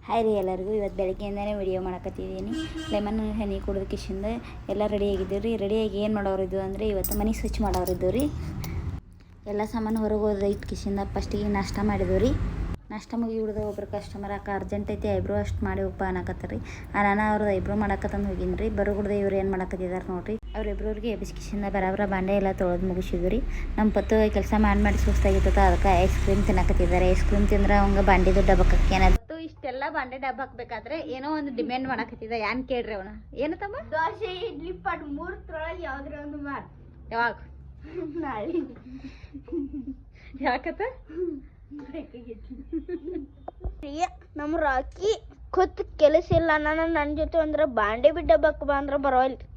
Hi ರೀ ಎಲ್ಲರಿಗೂ ಇವತ್ತು ಬೆಳಗ್ಗೆಯಿಂದನೇ ವಿಡಿಯೋ ಮಾಡಕತ್ತಿದ್ದೀನಿ. ಲೆಮನ್ ಹನಿ ಕುಡಿದ ಕಿಶಿಂದ ಎಲ್ಲ ರೆಡಿಯಾಗಿದ್ದೀವಿ ರೀ. ರೆಡಿಯಾಗಿ ಏನು ಮಾಡೋರಿದ್ದು ಅಂದರೆ ಇವತ್ತು ಮನೆ ಸ್ವಚ್ಛ ಮಾಡೋರಿದ್ದು ರೀ. ಎಲ್ಲ ಸಾಮಾನು ಹೊರಗೆ ಹೋದ ಇಟ್ಟು ಕಿಶಿಂದ ಫಸ್ಟಿಗೆ ನಾಷ್ಟ ಮಾಡಿದ್ವಿ ರೀ. ನಾಷ್ಟ ಮುಗಿ ಹಿಡ್ದು ಒಬ್ರು ಕಸ್ಟಮರ್ ಅರ್ಜೆಂಟ್ ಐತಿ ಐಬ್ರೋ ಅಷ್ಟು ಮಾಡಿ ಉಪ್ಪ ಅನ್ನಕತ್ತಾರೆ. ನಾನು ಅವ್ರದ್ದು ಐಬ್ರೋ ಮಾಡಕತ್ತಂದು ಹೋಗಿನಿ ರೀ. ಬರೋಗುಡ್ದೆ ಇವ್ರು ಏನು ಮಾಡಕತ್ತಿದ್ದಾರೆ ನೋಡಿರಿ. ಅವ್ರಿಬ್ರವ್ರಿಗೆ ಎಬ್ಬಿಸ್ಕಿಸಿಂದ ಬರಾಬರ ಬಾಂಡೆ ಎಲ್ಲ ತೊಳೆದು ಮುಗಿಸಿದ್ವಿ ರೀ. ನಮ್ಮ ಪತ್ತು ಕೆಲಸ ಮಾಡಿ ಸುಸ್ತಾಗಿತ್ತು, ಅದಕ್ಕೆ ಐಸ್ ಕ್ರೀಮ್ ತಿನ್ನಕತ್ತಿದ್ದಾರೆ. ಐಸ್ ಕ್ರೀಮ್ ತಿಂದ್ರೆ ಅವಂಗೆ ಬಾಂಡಿದು ಡಬ್ಬಕ್ಕೆ ಏನದು ಇಷ್ಟೆಲ್ಲ ಬಾಂಡೆ ಡಬ್ಬ ಹಾಕ್ಬೇಕಾದ್ರೆ ಏನೋ ಒಂದು ಡಿಮ್ಯಾಂಡ್ ಮಾಡಕತ್ತಿದ್ದ. ಏನ್ ಕೇಳ್ರಿ ಅವನ ಏನು ತಮ್ಮ? ದೋಸೆ ಇಡ್ಲಿ ಪಡ್ ಮೂರತ್ರೊಳಗೆ ಯಾವ್ದ್ರ ಒಂದು ಮಾಡಿ. ಯಾವಾಗ ನಾಳೆ ಯಾಕತ್ತ ನಮ್ಮ ರಾಕಿ ಕೊತ್ ಕೆಲಸ ಇಲ್ಲ. ನನ್ನ ಜೊತೆ ಅಂದ್ರೆ ಬಾಂಡೆ ಬಿಟ್ಟು ಡಬ್ಬಕ್ಕೆ ಬಾ ಅಂದ್ರೆ ಬರೋಲ್ರಿ.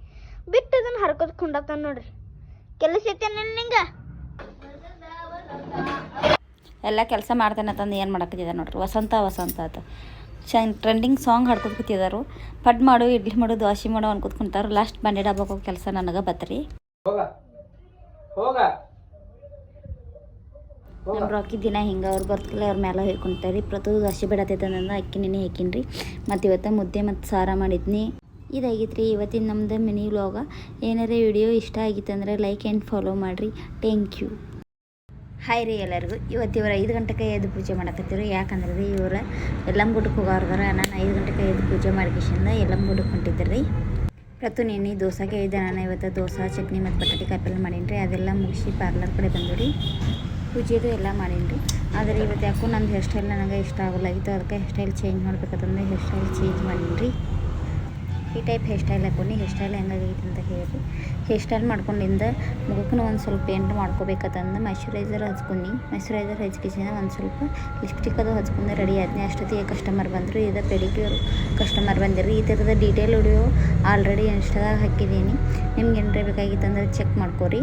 ಬಿಟ್ಟು ಅದನ್ನ ಹರ್ಕೋದ್ ಕುಂಡತ್ತ ನೋಡ್ರಿ. ಕೆಲಸ ಐತೇನ ನಿಂಗೆ? ಎಲ್ಲ ಕೆಲಸ ಮಾಡ್ತೇನೆ ಅಂತಂದು ಏನು ಮಾಡಕತ್ತಿದ್ದಾರೆ ನೋಡ್ರಿ. ವಸಂತ ಆತ ಟ್ರೆಂಡಿಂಗ್ ಸಾಂಗ್ ಹಾಡ್ಕೊತ ಕೂತಿದ್ದಾರೆ. ಪಡ್ ಮಾಡು, ಇಡ್ಲಿ ಮಾಡು, ದೋಸೆ ಮಾಡು ಅನ್ಕೊತ ಕುಂತಾರೆ. ಲಾಸ್ಟ್ ಬಾಂಡೆ ಡಬ್ಬಕ್ಕೆ ಹೋಗಿ ಕೆಲಸ ನನಗೆ ಬತ್ತರಿ. ನಮ್ಮ ರಾಕಿ ದಿನ ಹಿಂಗೆ ಅವ್ರು ಬರ್ತಲ್ಲ ಅವ್ರ ಮೇಲೆ ಹೇಳ್ಕೊಂತಾರೆ. ಪ್ರತಿ ದೋಸೆ ಬಿಡತ್ತೈತಂದ್ರೆ ಅಕ್ಕಿ ನೆನೆ ಹಾಕಿನ್ರಿ. ಮತ್ತು ಇವತ್ತು ಮುದ್ದೆ ಮತ್ತು ಸಾರ ಮಾಡಿದ್ನಿ. ಇದಾಗಿತ್ತು ರೀ ಇವತ್ತಿನ ನಮ್ಮದು ಮಿನಿ ವ್ಲಾಗ. ಏನಾರೇ ವಿಡಿಯೋ ಇಷ್ಟ ಆಗಿತ್ತಂದ್ರೆ ಲೈಕ್ ಆ್ಯಂಡ್ ಫಾಲೋ ಮಾಡಿರಿ. Thank you. ಹಾಯ್ ರೀ ಎಲ್ಲರಿಗೂ. ಇವತ್ತು ಇವರು 5 ಗಂಟೆಗೆ ಎದ್ದು ಪೂಜೆ ಮಾಡಕತ್ತೀವಿ. ಯಾಕಂದ್ರೆ ರೀ ಇವರು ಎಲ್ಲಮ್ಮ ಗುಡ್ಡಕ್ಕೆ ಹೋಗೋರ್ದಾರ. ನಾನು 5 ಗಂಟೆಗೆ ಎದ್ದು ಪೂಜೆ ಮಾಡಿಕಿಸಿಂದ ಎಲ್ಲಮ್ಮ ಗುಡ್ಡಕ್ಕೆ ಹೊಂಟಿದ್ದೆ ರೀ. ಪ್ರತು ನೆನೆ ದೋಸೆಗೆ ಇದ್ದೆ. ನಾನು ಇವತ್ತು ದೋಸೆ ಚಟ್ನಿ ಮತ್ತು ಬಟಾಟೆ ಕಾಯಿಪಲ್ಲೆ ಮಾಡೀನಿ ರೀ. ಅದೆಲ್ಲ ಮುಗಿಸಿ ಪಾರ್ಲರ್ ಕಡೆ ಬಂದು ರೀ. ಪೂಜೆದು ಎಲ್ಲ ಮಾಡೀನಿ ರೀ. ಆದರೆ ಇವತ್ತು ಯಾಕೋ ನನ್ನ ಹೇರ್ ಸ್ಟೈಲ್ ನನಗೆ ಇಷ್ಟ ಆಗೋಲ್ಲಾಗಿತ್ತು. ಅದಕ್ಕೆ ಹೇರ್ ಸ್ಟೈಲ್ ಚೇಂಜ್ ಮಾಡ್ಬೇಕಂತಂದ್ರೆ ಹೇರ್ ಸ್ಟೈಲ್ ಚೇಂಜ್ ಮಾಡೀನಿ ರೀ. ಈ ಟೈಪ್ ಹೇರ್ ಸ್ಟೈಲ್ ಹಾಕೊಂಡು ಹೇರ್ ಸ್ಟೈಲ್ ಹೆಂಗಾಗೈತಿ ಅಂತ ಹೇಳಿ ಹೇರ್ ಸ್ಟೈಲ್ ಮಾಡ್ಕೊಂಡಿಂದ ಮುಖಕ್ಕೂ ಒಂದು ಸ್ವಲ್ಪ ಪೇಂಟ್ ಮಾಡ್ಕೋಬೇಕಂತಂದು ಮಾಯ್ಶ್ಚರೈಸರ್ ಹಚ್ಕೊಂಡು ಮಾಯ್ಶ್ಚರೈಸರ್ ಹಚ್ಕಿಸಿದ ಒಂದು ಸ್ವಲ್ಪ ಲಿಪ್ಸ್ಟಿಕ್ ಅದು ಹಚ್ಕೊಂಡು ರೆಡಿ ಆದ್ನಿ. ಅಷ್ಟೊತ್ತಿಗೆ ಕಸ್ಟಮರ್ ಬಂದರು. ಇದು ಪೆಡಿಕ್ಯೂರ್ ಕಸ್ಟಮರ್ ಬಂದಿರಿ. ಈ ಥರದ ಡೀಟೇಲ್ ವಿಡಿಯೋ ಆಲ್ರೆಡಿ ಇನ್ಸ್ಟಾದಾಗ ಹಾಕಿದ್ದೀನಿ. ನಿಮ್ಗೆ ಏನಾರ ಬೇಕಾಗಿತ್ತಂದ್ರೆ ಚೆಕ್ ಮಾಡ್ಕೊರಿ.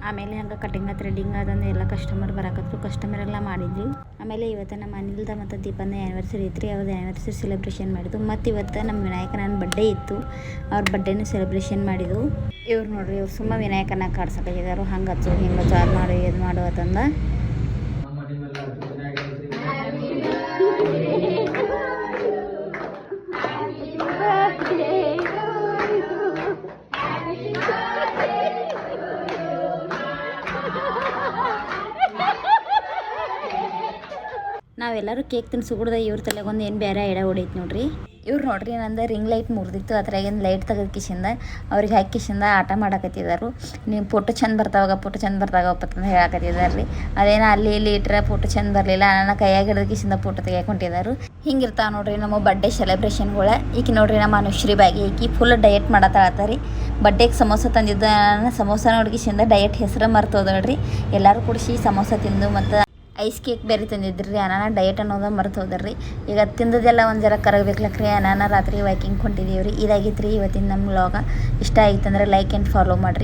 ಆಮೇಲೆ ಹಂಗೆ ಕಟಿಂಗ್ ಥ್ರೆಡ್ಡಿಂಗ್ ಅದಂದ್ರೆ ಎಲ್ಲ ಕಸ್ಟಮರ್ ಬರಾಕತ್ರು. ಕಸ್ಟಮರ್ ಎಲ್ಲ ಮಾಡಿದ್ವಿ. ಆಮೇಲೆ ಇವತ್ತು ನಮ್ಮ ಅನಿಲ್ದ ಮತ್ತು ದೀಪನ ಆ್ಯನಿವರ್ಸರಿ ಇತ್ತು. ಅವ್ರದ್ದು ಆ್ಯನಿವರ್ಸರಿ ಸೆಲೆಬ್ರೇಷನ್ ಮಾಡಿದ್ದು. ಮತ್ತು ಇವತ್ತು ನಮ್ಮ ವಿನಾಯಕನ ಬರ್ಡೇ ಇತ್ತು. ಅವ್ರ ಬರ್ಡೇನೂ ಸೆಲೆಬ್ರೇಷನ್ ಮಾಡಿದ್ವು. ಇವ್ರು ನೋಡ್ರಿ, ಇವ್ರು ಸುಮ್ಮ ವಿನಾಯಕನ ಕಾಡ್ಸಕ್ಕಿದ್ದಾರೆ. ಹಂಗೆ ಹಚ್ಚು ಹಿಂಗೆ ಹಚ್ಚು ಅದು ಮಾಡು ಇದು ಮಾಡು ಅಂತಂದ. ನಾವೆಲ್ಲರೂ ಕೇಕ್ ತಿನ್ಸುಗುಡ್ದ ಇವ್ರ ತಲೆಗೊಂದು ಏನು ಬೇರೆ ಐಡ ಹೊಡೈತೆ ನೋಡ್ರಿ. ಇವ್ರು ನೋಡ್ರಿ ನಂದು ರಿಂಗ್ ಲೈಟ್ ಮುರಿದಿತ್ತು. ಅದ್ರಾಗಿಂದ ಲೈಟ್ ತೆಗೆದು ಕಿಶಿಂದ ಅವ್ರಿಗೆ ಹಾಕಿ ಕಿಶಿಂದ ಆಟ ಮಾಡಕತ್ತಿದ್ದಾರೆ. ನೀವು ಫೋಟೋ ಚಂದ ಬರ್ತಾವಪ್ಪ ಅಂತ ಹೇಳಕತ್ತಿದ್ದಾರೆ ರೀ. ಅದೇನೋ ಅಲ್ಲಿ ಇಲ್ಲಿ ಇಟ್ಟರೆ ಫೋಟೋ ಚಂದ ಬರಲಿಲ್ಲ. ನನ್ನ ಕೈಯಾಗಿ ಹಿಡಿದು ಕಿಶಿಂದ ಫೋಟೋ ತೆಗಿಯಾಕೊಂಡಿದ್ದಾರೆ. ಹಿಂಗಿರ್ತಾವೆ ನೋಡ್ರಿ ನಮ್ಮ ಬರ್ಡೇ ಸೆಲೆಬ್ರೇಷನ್ಗಳು. ಈಕಿ ನೋಡ್ರಿ ನಮ್ಮ ಅನುಶ್ರೀ ಬಾಗಿ ಈಕಿ ಫುಲ್ ಡಯಟ್ ಮಾಡತ್ತಾಳತ್ತಾರೆ. ಬರ್ಡೇಗೆ ಸಮೋಸ ತಂದಿದ್ದ. ಸಮೋಸ ನೋಡ್ಕಿಶಿಂದ ಡಯಟ್ ಹೆಸರು ಮರ್ತೋದಳ್ರಿ. ಎಲ್ಲರೂ ಕೂಡಿಸಿ ಸಮೋಸ ತಿಂದು ಮತ್ತು ಐಸ್ ಕೇಕ್ ಬೇರೆ ತಂದಿದ್ರಿ ರೀ. ಅನಾನ ಡಯಟ್ ಅನ್ನೋದು ಮರೆತು ಹೋದ್ರಿ. ಈಗ ತಿಂದದೆಲ್ಲ ಒಂದು ಜರ ಕರಗಬೇಕ್ಲಕ್ರಿ. ಅನಾನ ರಾತ್ರಿ ವಾಕಿಂಗ್ ಹೊಂಟಿದ್ದೀವಿ ರೀ. ಇದಾಗಿತ್ತು ರೀ ಇವತ್ತಿನ ನಮ್ಮ ವ್ಲಾಗ. ಇಷ್ಟ ಆಗಿತ್ತಂದ್ರೆ ಲೈಕ್ ಆ್ಯಂಡ್ ಫಾಲೋ ಮಾಡಿರಿ.